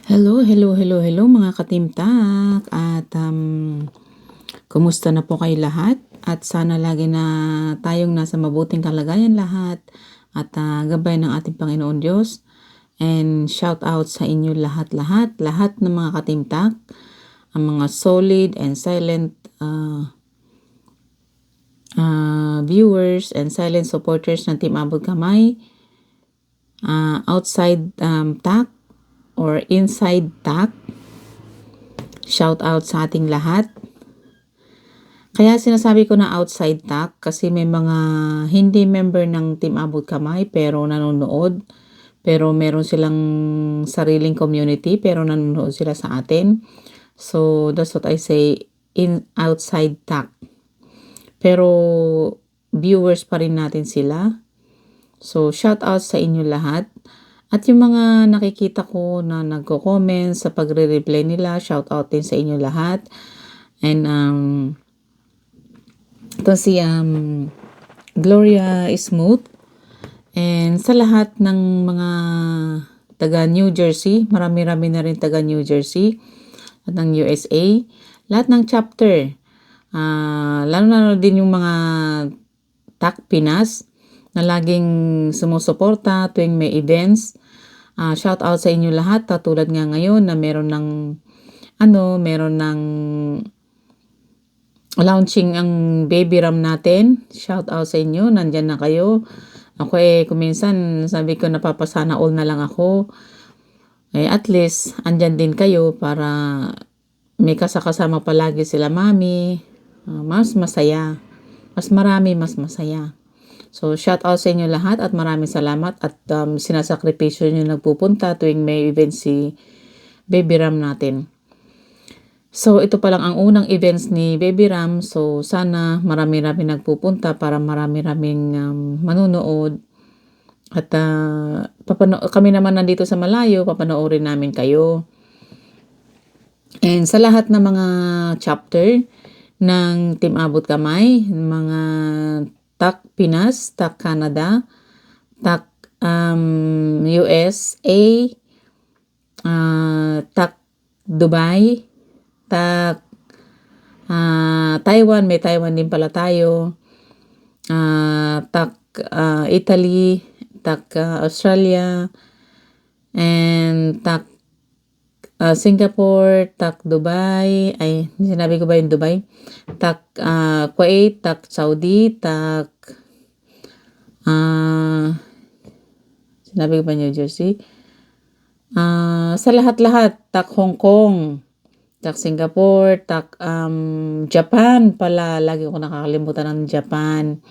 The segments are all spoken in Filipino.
Hello mga katimtak at kumusta na po kayo lahat at sana lagi na tayong nasa mabuting kalagayan lahat at gabay ng ating Panginoon Diyos and shout out sa inyo lahat ng mga katimtak, ang mga solid and silent viewers and silent supporters ng Team Abot Kamay, outside TAC or inside TAC. Shout out sa ating lahat. Kaya sinasabi ko na outside TAC kasi may mga hindi member ng Team Abot Kamay pero nanonood. Pero meron silang sariling community pero nanonood sila sa atin. So that's what I say, outside TAC. Pero viewers pa rin natin sila. So shout out sa inyo lahat. At yung mga nakikita ko na nagko-comment sa pagre-reply nila, shout out din sa inyo lahat. And ito si Gloria Smooth. And sa lahat ng mga taga New Jersey, marami-rami na rin taga New Jersey at ng USA. Lahat ng chapter, lalo na din yung mga TAC Pinas na laging sumusuporta tuwing may events. Shout out sa inyo lahat, tulad nga ngayon na meron ng launching ang baby RAM natin. Shout out sa inyo, nandyan na kayo. Ako kuminsan sabi ko napapasana all na lang ako. At least andyan din kayo para may kasama palagi sila mami. Mas masaya. Mas masaya. So, shout out sa inyo lahat at maraming salamat at sinasakripisyo nyo nagpupunta tuwing may event si Baby Ram natin. So, ito pa lang ang unang events ni Baby Ram. So, sana marami-rami nagpupunta para marami-raming manunood. At kami naman nandito sa malayo, papanoorin namin kayo. And sa lahat ng mga chapter ng Team Abot Kamay, mga TAC Pinas, TAC Canada, TAC USA, TAC Dubai, TAC Taiwan, may Taiwan din pala tayo, TAC Italy, TAC Australia, and TAC Singapore, TAC Dubai, sinabi ko ba yung Dubai? TAC Kuwait, TAC Saudi, TAC sinabi ko ba New Jersey? Sa lahat-lahat, TAC Hong Kong, TAC Singapore, TAC Japan pala, lagi ko nakakalimutan ng Japan.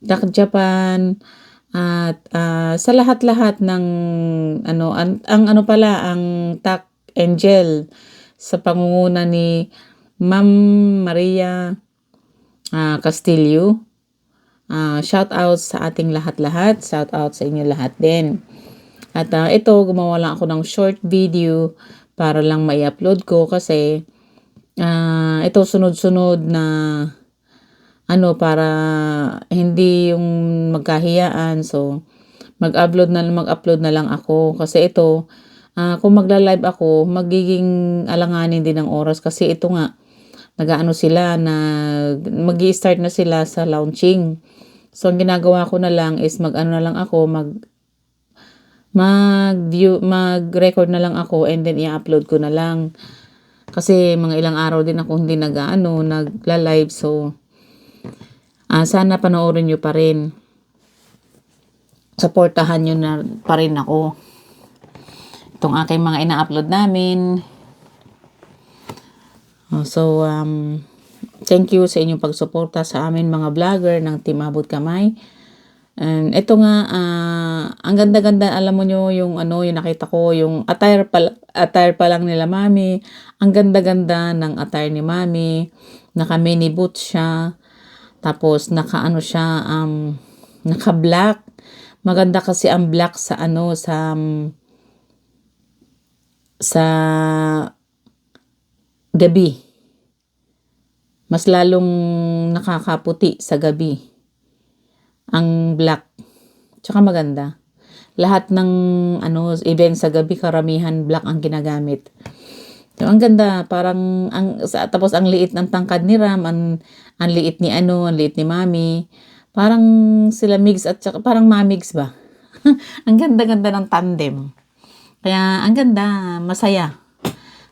TAC Japan, at sa lahat-lahat ng ang TAC Angel sa pangunguna ni Ma'am Maria Castillo. Shout out sa ating lahat-lahat. Shout out sa inyo lahat din. At ito, gumawa lang ako ng short video para lang mai-upload ko kasi ito sunod-sunod na para hindi yung magkahiyaan. So, mag-upload na lang ako kasi ito, kung magla-live ako, magiging alanganin din ng oras kasi ito nga, sila na magi-start na sila sa launching. So, ang ginagawa ko na lang is mag-record na lang ako and then i-upload ko na lang. Kasi mga ilang araw din ako hindi nagla-live. So, sana panoorin nyo pa rin. Supportahan nyo na pa rin ako. Itong aking mga ina-upload namin. So, thank you sa inyong pagsuporta sa amin mga vlogger ng Team Abot Kamay. And ito nga, ang ganda-ganda, alam mo nyo, yung nakita ko, yung attire pa lang nila mami. Ang ganda-ganda ng attire ni mami. Naka-mini boots siya. Tapos, naka-black. Maganda kasi ang black sa gabi. Mas lalong nakakaputi sa gabi ang black. Tsaka maganda. lahat ng event sa gabi karamihan black ang ginagamit. So, ang ganda, parang tapos ang liit ng tangkad ni Ram, ang liit ni ang liit ni Mami. Parang sila Migs at saka parang Mamigs ba? Ang ganda-ganda ng tandem. Kaya ang ganda, masaya.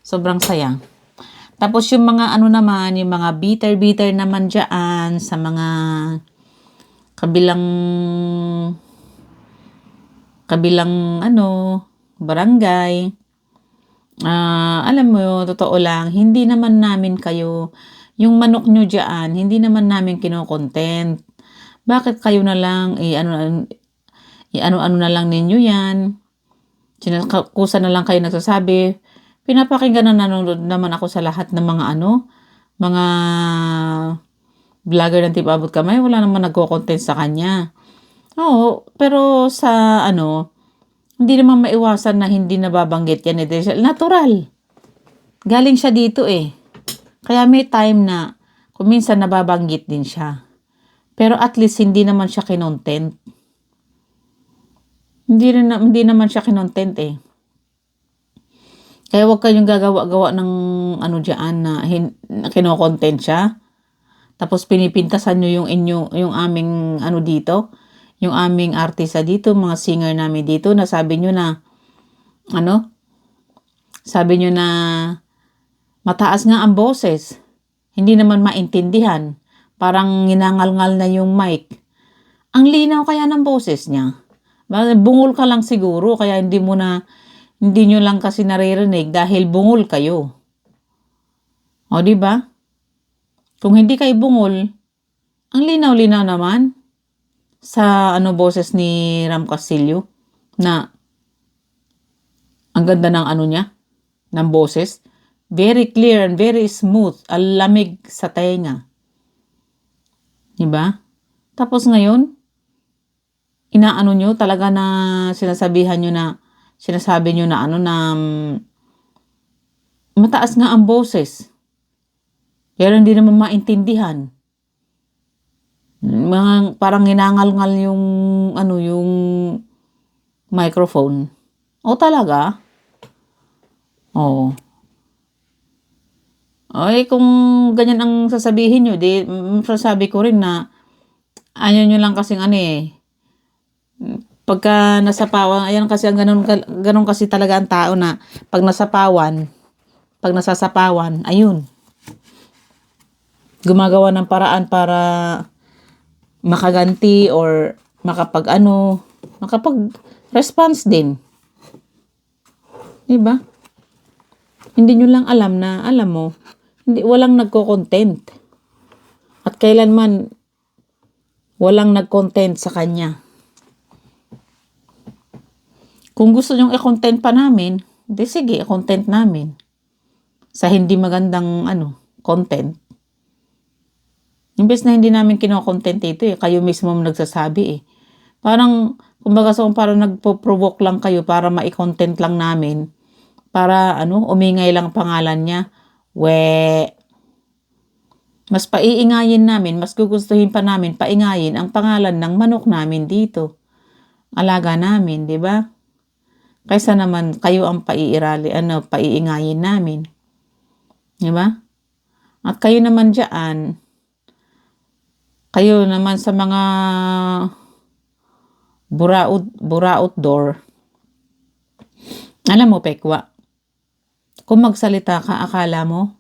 Sobrang saya. Tapos yung mga naman, yung mga bitter naman diyan sa mga kabilang barangay. Alam mo, totoo lang, hindi naman namin kayo, yung manok nyo dyan, hindi naman namin kino-content. Bakit kayo na lang, ano na lang ninyo yan? Kusa na lang kayo nagsasabi. Pinapakinggan na nanonood naman ako sa lahat ng mga mga vlogger ng Team Abot Kamay, wala naman nagko-content sa kanya. Oo, pero sa hindi naman maiwasan na hindi nababanggit yan. Natural. Galing siya dito eh. Kaya may time na kung minsan nababanggit din siya. Pero at least hindi naman siya kinontent. Hindi naman siya kinontent eh. Kaya huwag kayong gagawa-gawa ng diyan na kino-content siya. Tapos pinipintasan nyo yung aming dito. Yung aming artista dito, mga singer namin dito, na sabi nyo na, sabi nyo na, mataas nga ang boses. Hindi naman maintindihan. Parang ginangal-ngal na yung mic. Ang linaw kaya ng boses niya. Bungol ka lang siguro, kaya hindi nyo lang kasi naririnig dahil bungol kayo. O, diba? Kung hindi kayo bungol, ang linaw-linaw naman sa boses ni Ram Castillo na ang ganda ng niya, ng boses. Very clear and very smooth. Ang lamig sa tenga. Diba? Tapos ngayon, nyo talaga na sinasabi nyo na mataas nga ang boses. Pero hindi naman maintindihan. Parang ginangal-ngal yung microphone. O talaga? Oo. Ay, kung ganyan ang sasabihin nyo, sasabi ko rin na ayaw nyo lang kasing pagka nasapawan, ayan kasi ang ganun kasi talaga ang tao na pag nasasapawan, ayun. Gumagawa ng paraan para makaganti or makapag-response din. Diba? Hindi nyo lang alam na, walang nagko-content. At kailanman, walang nag-content sa kanya. Kung gusto nyong i-content pa namin, sige, i-content namin. Sa hindi magandang, content. Imbes na hindi namin kino-content ito kayo mismo nagsasabi Parang, kumbaga parang nagpo-provoke lang kayo para ma-content lang namin. Para, umingay lang pangalan niya. Mas paiingayin namin, mas gugustuhin pa namin paingayin ang pangalan ng manok namin dito. Alaga namin, di ba? Kaysa naman kayo ang paiingayin namin. Di ba? At kayo naman diyan, kayo naman sa mga buraot door. Alam mo, Pekwa, kung magsalita ka, akala mo,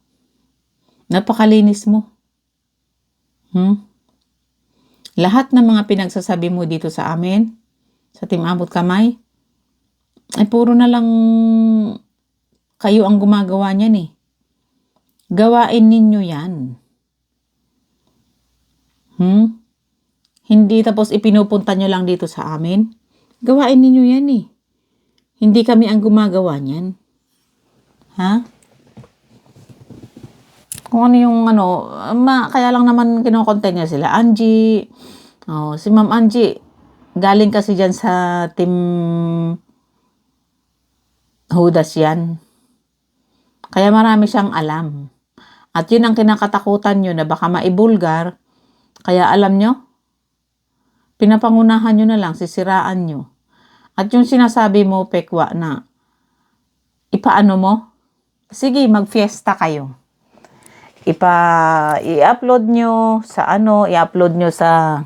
napakalinis mo. Lahat ng mga pinagsasabi mo dito sa amin, sa Team Abot Kamay, ay puro na lang kayo ang gumagawa niyan Gawain ninyo yan. Hindi tapos ipinupunta nyo lang dito sa amin. Gawain ninyo yan Hindi kami ang gumagawa niyan. Ha? Kung ano yung kaya lang naman kino-content niya sila. Angie. Si Ma'am Angie. Galing kasi dyan sa Team Hudas yan. Kaya marami siyang alam. At yun ang kinakatakutan nyo na baka maibulgar. Kaya alam nyo, pinapangunahan nyo na lang, sisiraan nyo. At yung sinasabi mo, Pekwa, na ipaano mo? Sige, mag-fiesta kayo. I-upload nyo sa i-upload nyo sa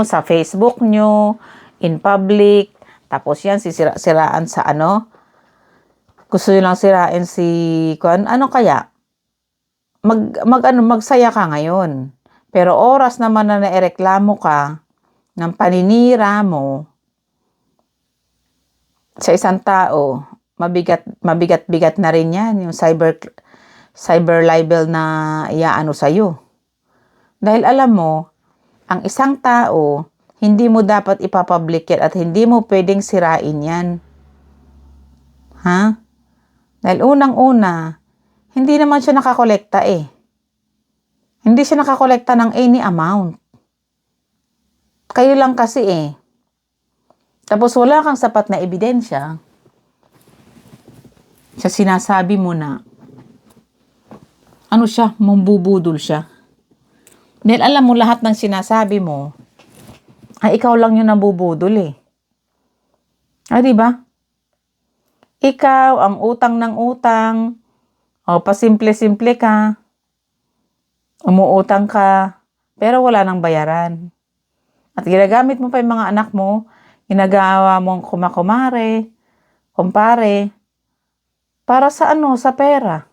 sa Facebook nyo, in public. Tapos yan, siraan sa gusto nyo lang sirain si kaya? Magsaya ka ngayon. Pero oras naman na naireklamo ka ng paninira mo sa isang tao, mabigat-bigat na rin yan, yung cyber libel na iaano sa'yo. Dahil alam mo, ang isang tao, hindi mo dapat ipapublic yan at hindi mo pwedeng sirain yan. Ha? Dahil unang-una, hindi naman siya nakakolekta eh. Hindi siya nakakolekta ng any amount. Kayo lang kasi eh. Tapos wala kang sapat na ebidensya sa sinasabi mo na mambubudol siya. Dahil alam mo lahat ng sinasabi mo ay ikaw lang yung nabubudol eh. Diba? Ikaw ang utang ng utang, pasimple-simple ka, umuutang ka, pero wala nang bayaran. At ginagamit mo pa yung mga anak mo, ginagawa mong kumpare, para sa sa pera.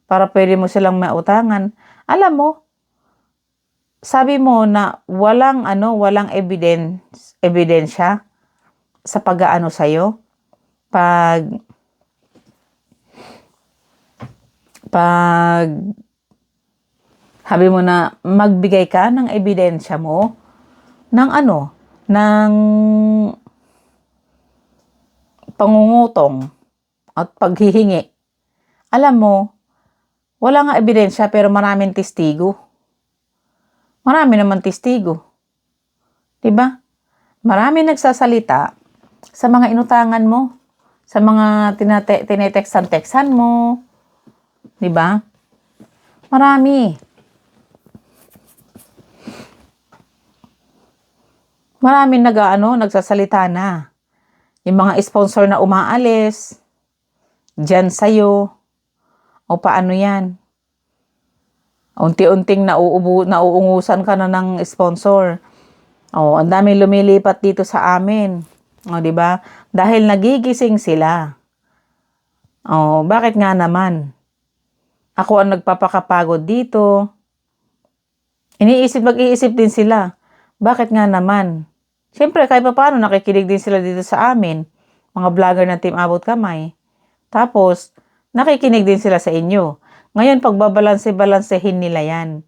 Para pwede mo silang mautangan. Alam mo, sabi mo na walang ebidensya sa pag-aano sa'yo. Pag sabi mo na magbigay ka ng ebidensya mo ng ng pangungutong at paghihingi. Alam mo, wala nga ebidensya pero maraming testigo. Marami naman testigo. Diba? Marami nagsasalita sa mga inutangan mo, sa mga tineteksan-teksan mo. Diba? Marami. Maraming nagsasalita na. Yung mga sponsor na umaalis, dyan sa'yo, o paano yan? Unti-unting nauungusan ka na ng sponsor. Ang daming lumilipat dito sa amin. Diba? Dahil nagigising sila. Bakit nga naman? Ako ang nagpapakapagod dito. Mag-iisip din sila. Bakit nga naman? Siyempre, kahit pa paano, nakikinig din sila dito sa amin. Mga vlogger ng Team Abot Kamay. Tapos, nakikinig din sila sa inyo. Ngayon, pagbabalanse-balansehin nila yan.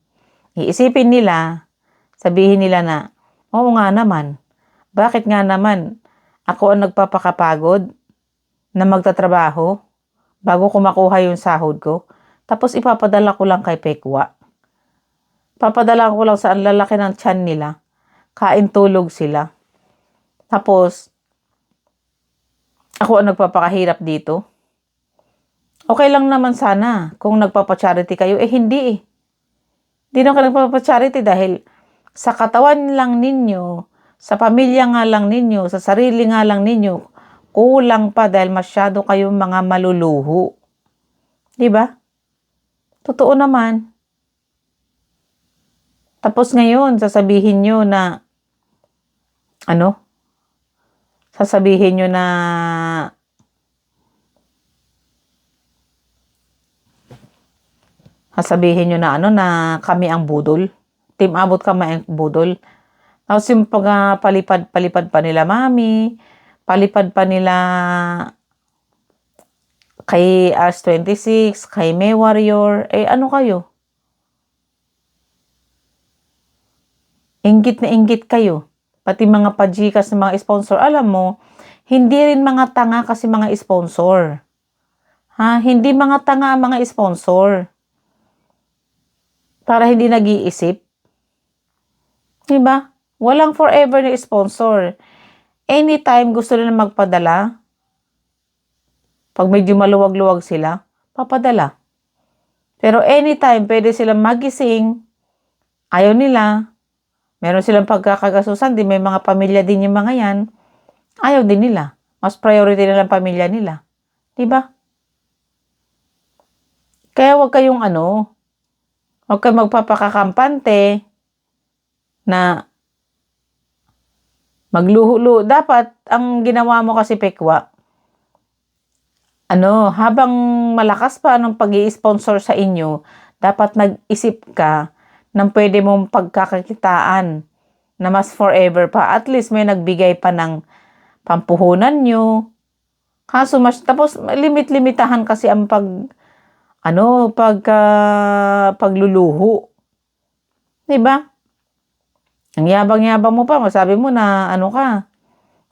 Iisipin nila, sabihin nila na, oo nga naman. Bakit nga naman ako ang nagpapakapagod na magtatrabaho bago ko makuha yung sahod ko? Tapos ipapadala ko lang kay Pekwa. Papadala ko lang sa lalaki ng tiyan nila. Kain tulog sila. Tapos, ako ang nagpapakahirap dito. Okay lang naman sana kung nagpapacharity kayo. Hindi eh. Hindi naman kayo nagpapacharity dahil sa katawan lang ninyo, sa pamilya nga lang ninyo, sa sarili nga lang ninyo, kulang pa dahil masyado kayong mga maluluho. Diba? Totoo naman. Tapos ngayon, sasabihin nyo na sasabihin nyo na na kami ang budol. Team Abot Kamay ang budol. Tapos yung palipad pa nila Mami, palipad pa nila kay Ars26, kay May Warrior, ano kayo? Inggit na inggit kayo. Pati mga pajikas ng mga sponsor. Alam mo, hindi rin mga tanga kasi mga sponsor. Hindi mga tanga ang mga sponsor. Para hindi nag-iisip. Diba? Walang forever na sponsor. Anytime gusto nila magpadala, pag medyo maluwag-luwag sila, papadala. Pero anytime pwede silang magising, ayaw nila, meron silang pagkakagasusan, di may mga pamilya din yung mga yan, Ayaw din nila. Mas priority nila ang pamilya nila. 'Di ba? Kaya huwag kayong magpapakakampante na magluho-luho. Dapat, ang ginawa mo kasi, Pekwa, habang malakas pa ng pag-i-sponsor sa inyo, dapat nag-isip ka ng pwede mong pagkakakitaan na mas forever pa. At least may nagbigay pa ng pampuhunan nyo. Kaso tapos limit-limitahan kasi ang pagluluho. 'Di ba? Ang yabang-yabang mo pa, masabi mo na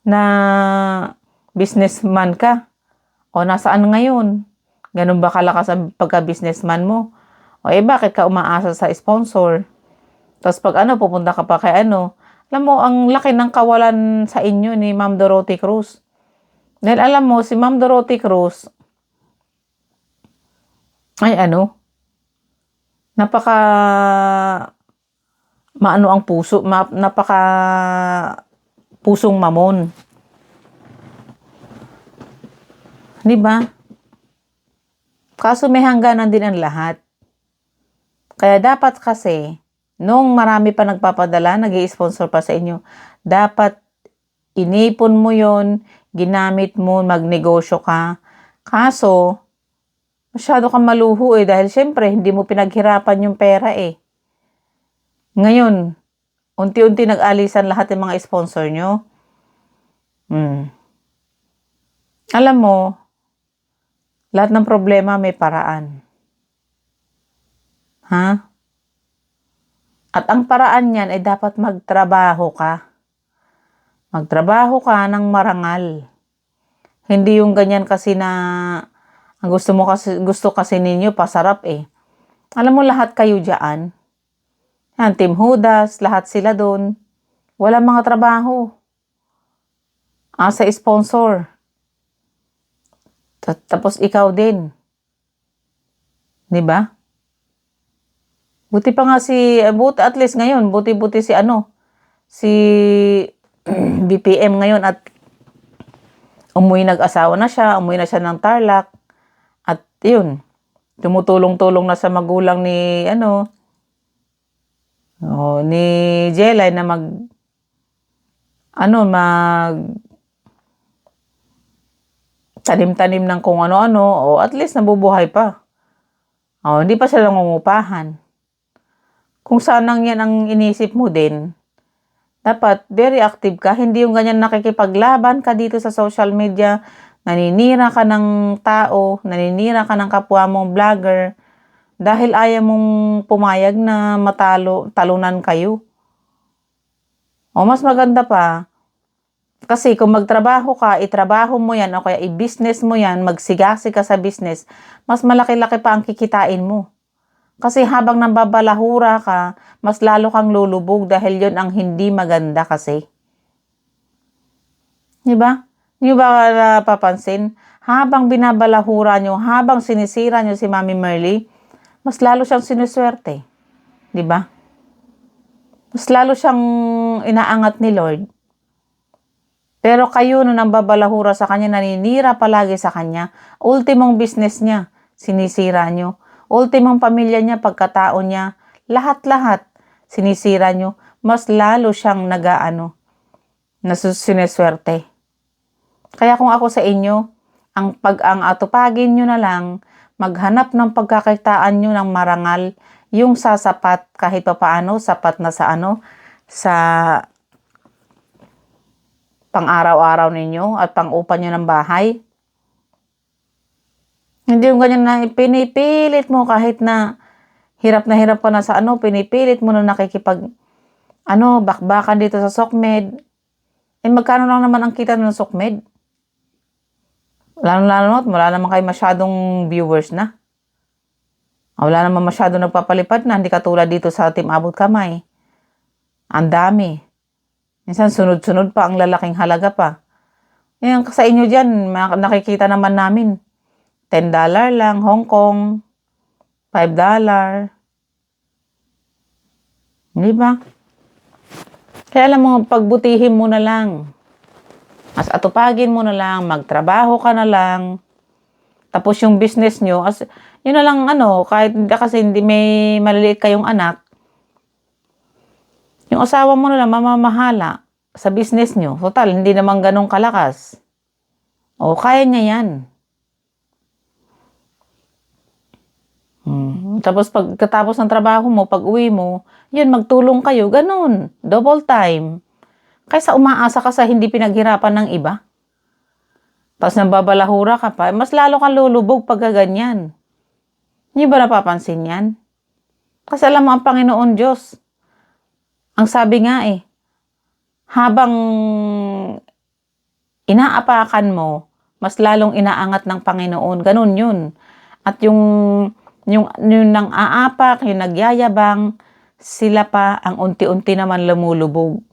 na businessman ka. O nasaan ngayon? Ganun ba kalakas ang pagka-businessman mo? O bakit ka umaasa sa sponsor? Tapos pag pupunta ka pa kay alam mo, ang laki ng kawalan sa inyo ni Ma'am Dorothy Cruz. Dahil alam mo, si Ma'am Dorothy Cruz, ay napaka ang puso, napaka pusong mamon. 'Di ba? Kaso may hangganan din ang lahat. Kaya dapat kasi, nung marami pa nagpapadala, nag-i-sponsor pa sa inyo, dapat inipon mo yon, ginamit mo, magnegosyo ka. Kaso, masyado kang maluho dahil syempre, hindi mo pinaghirapan yung pera Ngayon, unti-unti nag-alisan lahat ng mga sponsor nyo. Alam mo, lahat ng problema may paraan. Ha? At ang paraan niyan ay dapat magtrabaho ka. Magtrabaho ka ng marangal. Hindi yung ganyan kasi na ang gusto kasi ninyo pasarap Alam mo, lahat kayo diyan. Yan, Team Judas, lahat sila doon. Walang mga trabaho. Sa sponsor. Tapos ikaw din. 'Di ba? Buti pa nga at least ngayon, buti si BPM ngayon at nag-asawa na siya, umuwi na siya ng Tarlac. At yun, tumutulong-tulong na sa magulang ni ni Jelay na mag tanim-tanim ng kung ano-ano, o at least nabubuhay pa. Hindi pa sila nangungupahan. Kung sanang yan ang inisip mo din, dapat very active ka. Hindi yung ganyan nakikipaglaban ka dito sa social media, naninira ka ng tao, naninira ka ng kapwa mong vlogger, dahil ayaw mong pumayag na talunan kayo. Mas maganda pa, kasi kung magtrabaho ka, itrabaho mo yan, o kaya i-business mo yan, magsigasi ka sa business, mas malaki-laki pa ang kikitain mo. Kasi habang nambabalahura ka, mas lalo kang lulubog dahil yon ang hindi maganda kasi. 'Di ba? Hindi ba napapansin? Habang binabalahura nyo, habang sinisira nyo si Mami Merly, mas lalo siyang sinuswerte. 'Di ba? Mas lalo siyang inaangat ni Lord. Pero kayo nung nambabalahura sa kanya, naninira palagi sa kanya, ultimong business niya, sinisira nyo. Ultimong pamilya niya, pagkatao niya, lahat-lahat sinisira nyo. Mas lalo siyang sineswerte. Kaya kung ako sa inyo, ang atupagin nyo na lang, maghanap ng pagkakitaan nyo ng marangal, yung sasapat kahit papaano, sapat na sa pang-araw-araw ninyo at pang-upa nyo ng bahay. Hindi yung ganyan na pinipilit mo kahit na hirap ka na sa pinipilit mo na bakbakan dito sa SOCMED. Magkano lang naman ang kita ng SOCMED? Lalo wala naman kayo masyadong viewers na. Wala naman masyadong nagpapalipad na, hindi katulad dito sa Team Abot Kamay. Ang dami. Minsan sunod-sunod pa, ang lalaking halaga pa. Yan, sa inyo dyan, nakikita naman namin. $10 lang, Hong Kong, $5. Di ba? Kaya alam mo, pagbutihin mo na lang. As atupagin mo na lang, magtrabaho ka na lang. Tapos yung business nyo, yun na lang kahit kasi hindi may maliliit kayong anak, yung asawa mo na lang mamamahala sa business nyo. Total, hindi naman ganun kalakas. O, kaya niya yan. Tapos pagkatapos ng trabaho mo, pag uwi mo, yun, magtulong kayo. Ganun. Double time. Kaysa umaasa ka sa hindi pinaghirapan ng iba. Tapos nababalahura ka pa, mas lalo kang lulubog pag ganyan. Hindi ba napapansin yan? Kasi alam mo ang Panginoon Diyos. Ang sabi nga habang inaapakan mo, mas lalong inaangat ng Panginoon. Ganun yun. At yung nang aapak, yung nagyayabang, sila pa ang unti-unti naman lumulubog.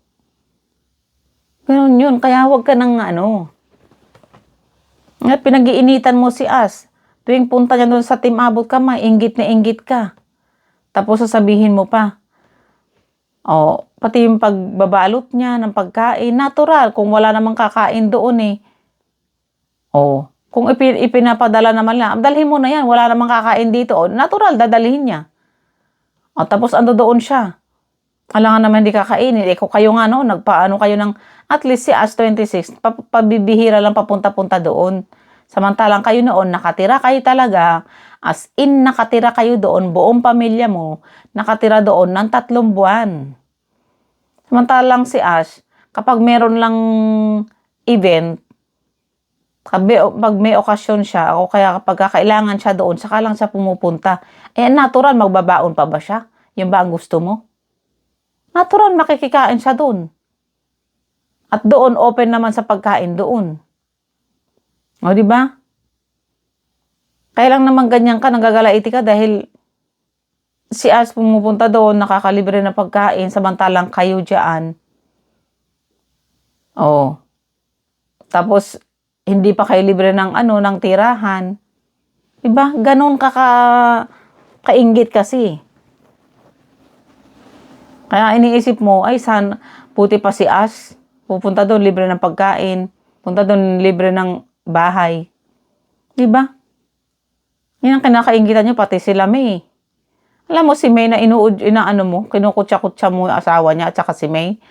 Ganun yun. Kaya huwag ka nang pinag-iinitan mo si As. Tuwing punta niya doon sa Team Abot ka, inggit na inggit ka. Tapos sasabihin mo pa, pati yung pagbabalot niya ng pagkain, natural, kung wala namang kakain doon kung ipinapadala naman lang, dalhin mo na yan, wala namang kakain dito, natural, dadalhin niya. Tapos doon siya. Alangan naman hindi kakainin. Kung kayo nga nagpaano kayo ng, at least si As 26, pabibihira lang papunta-punta doon. Samantalang kayo noon, nakatira kayo talaga, as in nakatira kayo doon, buong pamilya mo, nakatira doon ng 3 buwan. Samantalang si Ash, kapag meron lang event, pag may okasyon siya, o kaya kapag kailangan siya doon, saka lang siya pumupunta. Natural, magbabaon pa ba siya? Yung ba ang gusto mo? Natural, makikikain siya doon. At doon, open naman sa pagkain doon. O, di ba? Kaya lang naman ganyan ka, nagagalaiti ka dahil si As pumupunta doon, nakakalibre na pagkain, samantalang kayo dyan. Tapos, hindi pa kayo libre ng ng tirahan. Diba? Ganon kainggit kasi. Kaya iniisip mo, puti pa si As, pupunta doon, libre ng pagkain, punta doon, libre ng bahay. Diba? Yan ang kinakainggitan nyo, pati sila May. Alam mo si May na kinukutsa-kutsa mo yung asawa niya at saka si May.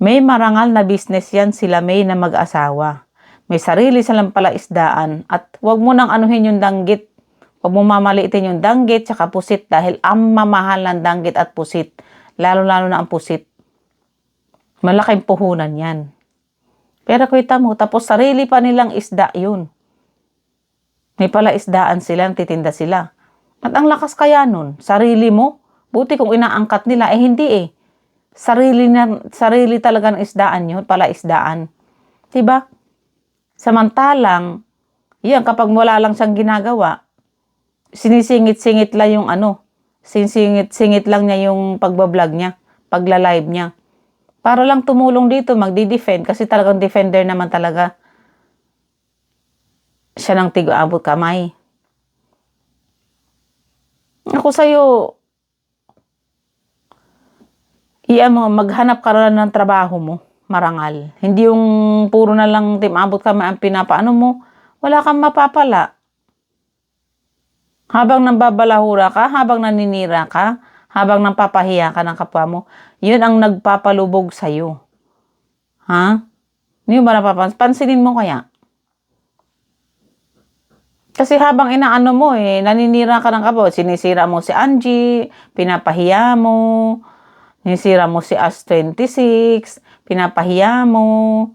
May marangal na business yan sila May na mag-asawa. May sarili silang palaisdaan at wag mo nang anuhin yung danggit. Wag mo mamaliitin yung danggit tsaka pusit dahil ang mamahal ng danggit at pusit. Lalo-lalo na ang pusit. Malaking puhunan yan. Pero kita mo, tapos sarili pa nilang isda yun. May palaisdaan sila, titinda sila. At ang lakas kaya nun, sarili mo. Buti kung inaangkat nila, hindi Sarili talaga ng isdaan yun, palaisdaan. Diba? Samantalang, yan, kapag wala lang siyang ginagawa, sinisingit-singit lang yung sinisingit-singit lang niya yung pagbablog niya, pagla-live niya. Para lang tumulong dito, magdi-defend, kasi talagang defender naman talaga siya ng tigo-abot kamay. Ako sa'yo, maghanap ka na ng trabaho mo, marangal. Hindi yung puro na lang Team Abot kamay ang pinapaano mo, wala kang mapapala. Habang nambabalahura ka, habang naninira ka, habang napapahiya ka ng kapwa mo, yun ang nagpapalubog sa'yo. Ha? Hindi ba pansinin mo kaya? Kasi habang inaano mo naninira ka ng kapwa, sinisira mo si Angie, pinapahiya mo, sinisira mo si As 26, pinapahiya mo,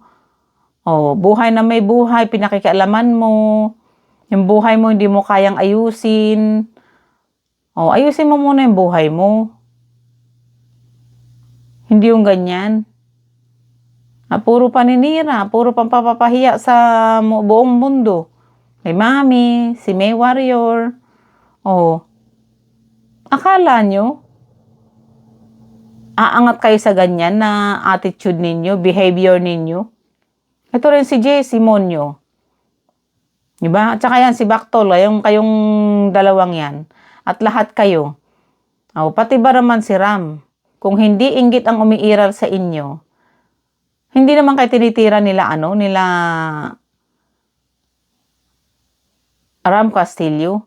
buhay na may buhay, pinakikialaman mo, yung buhay mo hindi mo kayang ayusin, ayusin mo muna yung buhay mo. Hindi yung ganyan. Puro paninira, puro pampapahiya sa buong mundo. May Mami, si May Warrior. Akala nyo, aangat kayo sa ganyan na attitude ninyo, behavior ninyo? Ito rin si Jessie Monyo. Diba? At saka yan, si Baktol, kayong dalawang yan. At lahat kayo. Pati ba naman si Ram? Kung hindi inggit ang umiiral sa inyo, Hindi naman kayo tinitira nila nila Ram Castillo.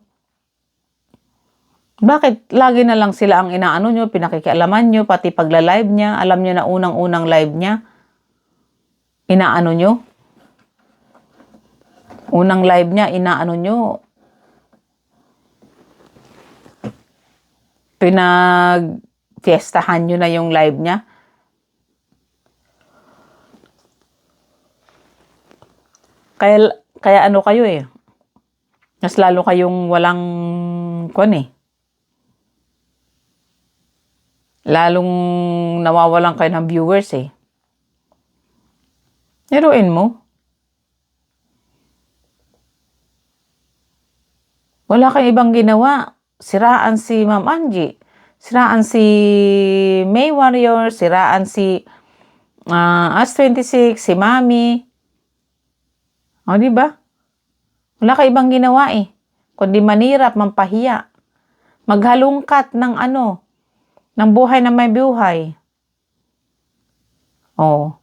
Bakit lagi na lang sila ang inaano nyo, pinakikialaman nyo, pati pagla-live niya, alam nyo na unang-unang live niya, inaano nyo? Unang live niya, inaano nyo? Pinag-fiestahan nyo na yung live niya? Kaya ano kayo eh. Mas lalo kayong walang lalong nawawalan kayo ng viewers eh. Niruin mo. Wala kayong ibang ginawa. Siraan si Ma'am Angie. Siraan si May Warrior. Siraan si As26, si Mami. O, diba? Wala kayong ibang ginawa eh. Kundi manirap, mampahiya. Maghalungkat ng ng buhay na may buhay. Oh.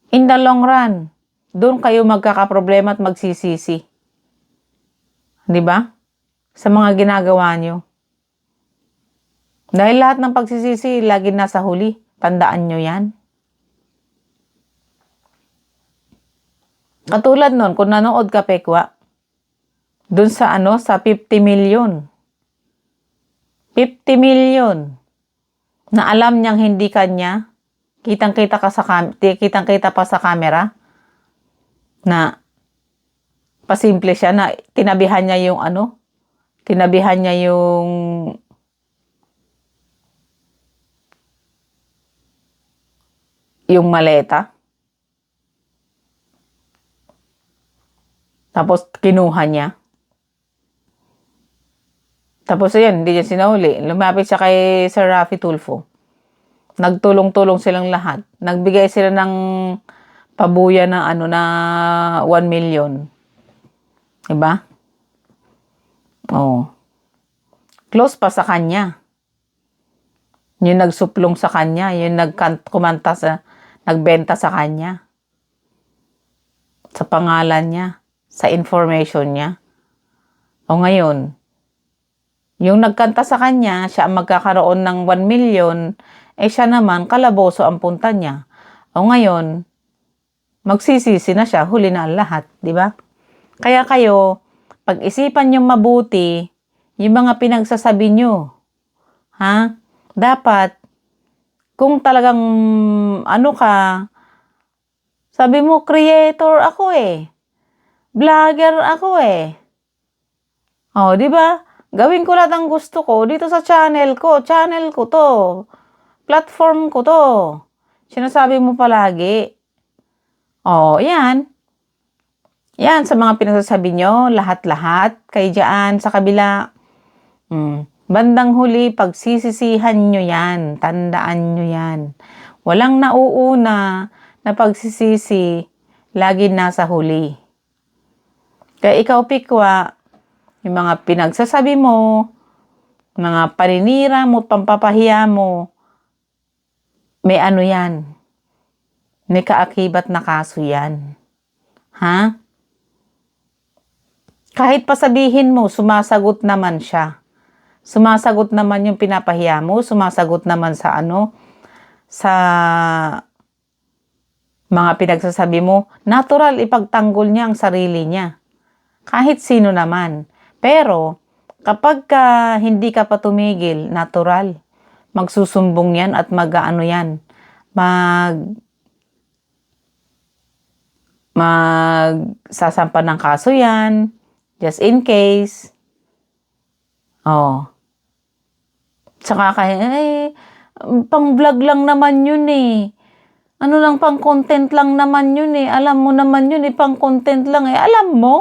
In the long run, doon kayo magkakaproblema at magsisisi. Di ba? Sa mga ginagawa nyo. Dahil lahat ng pagsisisi, lagi nasa huli. Tandaan nyo yan. Katulad nun, kung nanood ka, Pekwa, doon sa sa 50 million. 50 million. Na alam niyang hindi kanya, kitang-kita pa sa camera, na pasimple siya, na tinabihan niya yung tinabihan niya yung maleta. Tapos kinuha niya. Tapos ayan, hindi niya sinahuli. Lumapit siya kay Sir Raffy Tulfo. Nagtulong-tulong silang lahat. Nagbigay sila ng pabuya na na 1 million. Diba? Oh. Close pa sa kanya. Yung nagsuplong sa kanya, yung nagbenta sa kanya. Sa pangalan niya, sa information niya. O ngayon, yung nagkanta sa kanya, siya ang magkakaroon ng 1 million, siya naman, kalaboso ang punta niya. O ngayon, magsisisi na siya, huli na ang lahat, di ba? Kaya kayo, pag-isipan nyo mabuti, yung mga pinagsasabi nyo. Ha? Dapat, kung talagang, sabi mo, creator ako vlogger ako O, di ba? Gawin ko lahat ang gusto ko dito sa channel ko. Channel ko to. Platform ko to. Sinasabi mo palagi. O, yan. Yan, sa mga pinagsasabi nyo, lahat-lahat, kayo dyan, sa kabila. Bandang huli, pagsisisihan nyo yan. Tandaan nyo yan. Walang nauuna na pagsisisi, lagi nasa huli. Kaya ikaw, Pikwa, yung mga pinagsasabi mo, mga paninira mo, pampapahiya mo, may yan. May kaakibat na kaso yan. Ha? Kahit pasabihin mo, sumasagot naman siya. Sumasagot naman yung pinapahiya mo, sumasagot naman sa sa mga pinagsasabi mo. Natural ipagtanggol niya ang sarili niya. Kahit sino naman. Pero, kapag hindi ka pa tumigil, natural, magsusumbong yan at magsasampa ng kaso yan, just in case. Tsaka pang-vlog lang naman yun pang-content lang naman yun Alam mo naman yun pang-content lang Alam mo?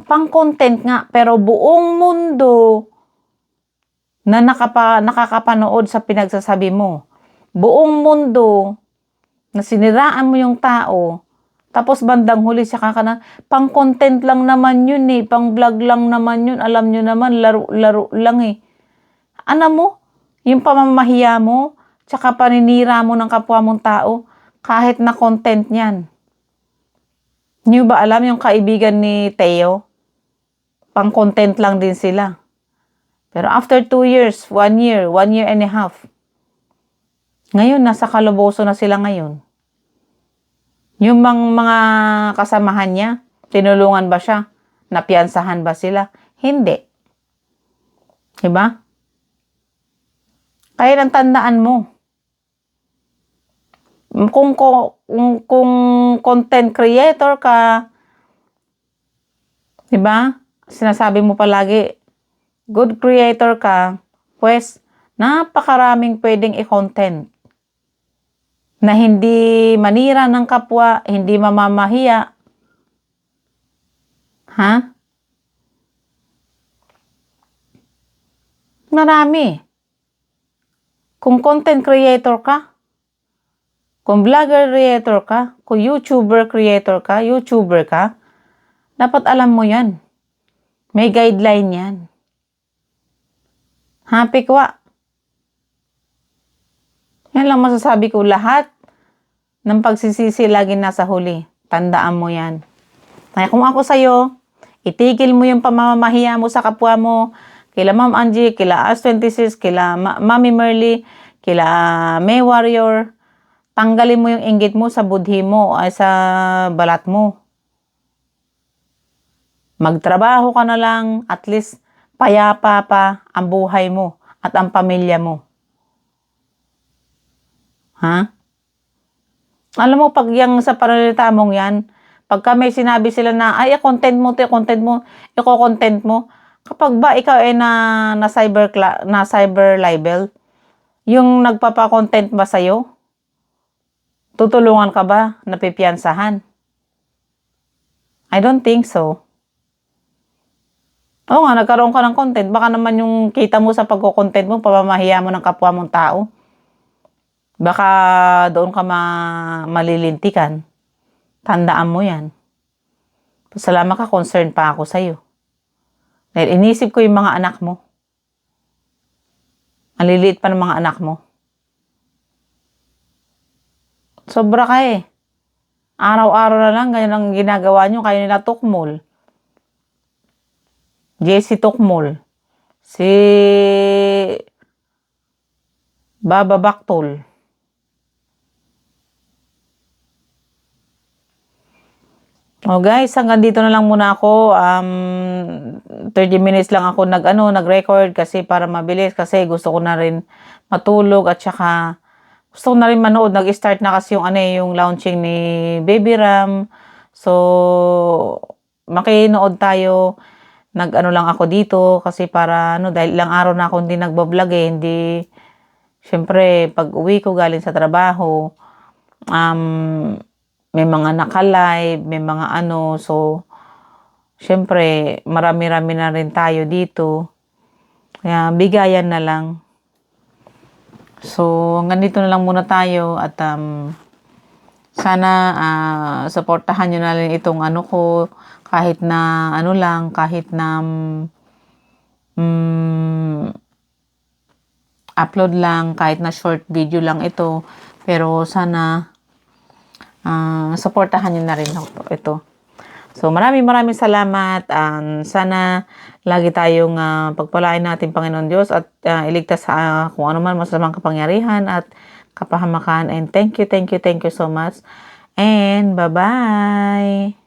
Pang-content nga, pero buong mundo na nakakapanood sa pinagsasabi mo. Buong mundo na siniraan mo yung tao, tapos bandang huli siya pang-content lang naman yun pang-vlog lang naman yun. Alam nyo naman, laro lang Alam mo, yung pamamahiya mo, tsaka paninira mo ng kapwa mong tao, kahit na content niyan. Niyo ba alam yung kaibigan ni Theo? Pang content lang din sila. Pero after 2 years, 1 year, 1 year and a half, ngayon, nasa kaloboso na sila ngayon. Yung mga kasamahan niya, tinulungan ba siya? Napiyansahan ba sila? Hindi. Diba? Kaya nang tandaan mo, kung content creator ka, diba? Sinasabi mo palagi, good creator ka, pues, napakaraming pwedeng i-content na hindi manira ng kapwa, hindi mamamahiya. Ha? Marami. Kung content creator ka, kung vlogger creator ka, kung YouTuber creator ka, YouTuber ka, dapat alam mo yan. May guideline yan. Happy kwa. Yan lang masasabi ko, lahat ng pagsisisi lagi nasa huli. Tandaan mo yan. Kaya kung ako sa'yo, itigil mo yung pamamahiya mo sa kapwa mo, kila Ma'am Angie, kila As26, kila Mami Merly, kila May Warrior. Tanggalin mo yung inggit mo sa budhi mo ay sa balat mo. Magtrabaho ka na lang, at least payapa pa ang buhay mo at ang pamilya mo. Ha? Alam mo, pag yung sa pananalita mong yan, pagka may sinabi sila na, ay, content mo, i-content mo, kapag ba ikaw ay na cyber libel, yung nagpapa-content ba sa'yo? Tutulungan ka ba? Napipiyansahan? I don't think so. Oo nga, nagkaroon ka ng content. Baka naman yung kita mo sa pagko-content mo, pamamahiya mo ng kapwa mong tao. Baka doon ka malilintikan. Tandaan mo yan. Pasalamat ka, concerned pa ako sa'yo. Dahil inisip ko yung mga anak mo. Ang liliit pa ng mga anak mo. Sobra ka eh. Araw-araw na lang, ganyan ang ginagawa nyo. Kayo nila Tukmol. Jessie Tukmol. Si Baba Baktol. Oh guys, hanggang dito na lang muna ako. 30 minutes lang ako nag-record kasi para mabilis kasi gusto ko na rin matulog at saka gusto ko na rin manood. Nag-start na kasi yung launching ni Baby Ram. So, makinood tayo. Lang ako dito kasi para dahil ilang araw na ako hindi nagbablog eh. Hindi, syempre, pag uwi ko galing sa trabaho, may mga naka-live, may mga so, syempre, marami-rami na rin tayo dito. Kaya, bigayan na lang. So, hanggang dito na lang muna tayo at sana supportahan nyo na rin itong ko, kahit na lang, kahit na upload lang, kahit na short video lang ito. Pero sana supportahan nyo na rin ito. So, maraming salamat. Sana lagi tayong pagpalain natin, Panginoon Diyos, at iligtas sa kung ano man masamang kapangyarihan at kapahamakan. And thank you so much. And bye-bye.